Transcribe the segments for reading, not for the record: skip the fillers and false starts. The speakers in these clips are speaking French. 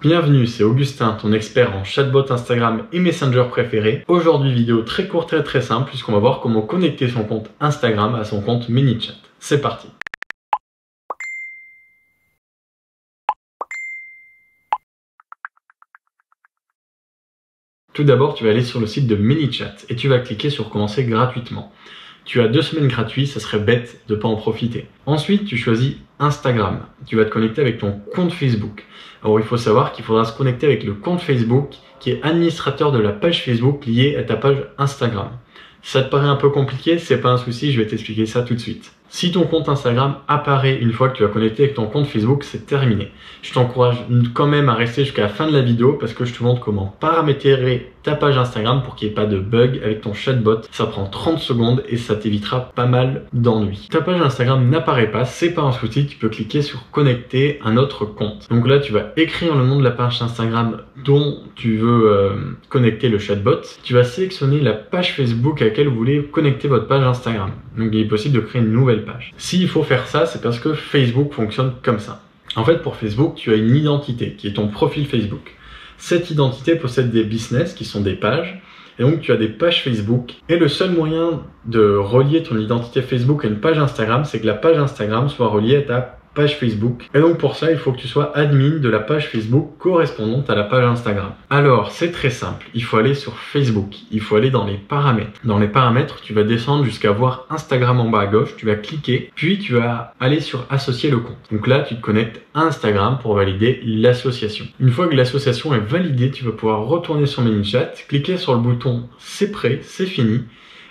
Bienvenue, c'est Augustin, ton expert en chatbot Instagram et Messenger préféré. Aujourd'hui, vidéo très courte et très simple puisqu'on va voir comment connecter son compte Instagram à son compte ManyChat. C'est parti. Tout d'abord, tu vas aller sur le site de ManyChat et tu vas cliquer sur commencer gratuitement. Tu as 2 semaines gratuites, ça serait bête de ne pas en profiter. Ensuite, tu choisis Instagram. Tu vas te connecter avec ton compte Facebook. Alors, il faut savoir qu'il faudra se connecter avec le compte Facebook qui est administrateur de la page Facebook liée à ta page Instagram. Ça te paraît un peu compliqué, c'est pas un souci, je vais t'expliquer ça tout de suite. Si ton compte Instagram apparaît une fois que tu as connecté avec ton compte Facebook, c'est terminé. Je t'encourage quand même à rester jusqu'à la fin de la vidéo parce que je te montre comment paramétrer ta page Instagram pour qu'il n'y ait pas de bug avec ton chatbot. Ça prend 30 secondes et ça t'évitera pas mal d'ennuis. Ta page Instagram n'apparaît pas, c'est pas un souci, tu peux cliquer sur connecter un autre compte. Donc là, tu vas écrire le nom de la page Instagram dont tu veux connecter le chatbot. Tu vas sélectionner la page Facebook à laquelle vous voulez connecter votre page Instagram. Donc il est possible de créer une nouvelle page. S'il faut faire ça, c'est parce que Facebook fonctionne comme ça. En fait, pour Facebook, tu as une identité qui est ton profil Facebook. Cette identité possède des business qui sont des pages. Et donc, tu as des pages Facebook. Et le seul moyen de relier ton identité Facebook à une page Instagram, c'est que la page Instagram soit reliée à ta page Facebook. Et donc pour ça, il faut que tu sois admin de la page Facebook correspondante à la page Instagram. Alors, c'est très simple. Il faut aller sur Facebook. Il faut aller dans les paramètres. Dans les paramètres, tu vas descendre jusqu'à voir Instagram en bas à gauche. Tu vas cliquer, puis tu vas aller sur associer le compte. Donc là, tu te connectes à Instagram pour valider l'association. Une fois que l'association est validée, tu vas pouvoir retourner sur ManyChat, cliquer sur le bouton c'est prêt, c'est fini.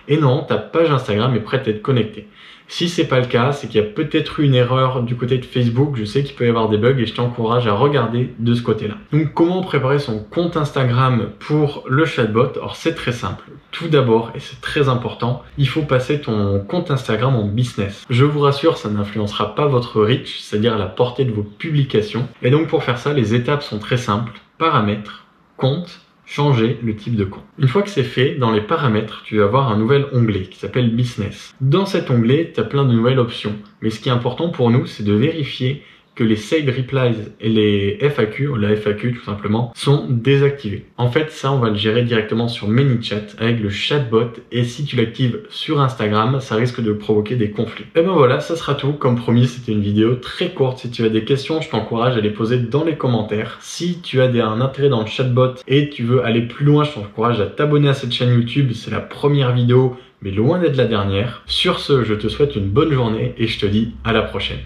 Et non, ta page Instagram est prête à être connectée. Si c'est pas le cas, c'est qu'il y a peut-être eu une erreur du côté de Facebook. Je sais qu'il peut y avoir des bugs et je t'encourage à regarder de ce côté-là. Donc, comment préparer son compte Instagram pour le chatbot? Alors, c'est très simple. Tout d'abord, et c'est très important, il faut passer ton compte Instagram en business. Je vous rassure, ça n'influencera pas votre reach, c'est-à-dire la portée de vos publications. Et donc, pour faire ça, les étapes sont très simples. Paramètres, compte, changer le type de compte. Une fois que c'est fait, dans les paramètres, tu vas avoir un nouvel onglet qui s'appelle Business. Dans cet onglet, tu as plein de nouvelles options. Mais ce qui est important pour nous, c'est de vérifier que les Saved Replies et les FAQ, ou la FAQ tout simplement, sont désactivés. En fait, ça, on va le gérer directement sur ManyChat avec le chatbot. Et si tu l'actives sur Instagram, ça risque de provoquer des conflits. Et ben voilà, ça sera tout. Comme promis, c'était une vidéo très courte. Si tu as des questions, je t'encourage à les poser dans les commentaires. Si tu as un intérêt dans le chatbot et tu veux aller plus loin, je t'encourage à t'abonner à cette chaîne YouTube. C'est la première vidéo, mais loin d'être la dernière. Sur ce, je te souhaite une bonne journée et je te dis à la prochaine.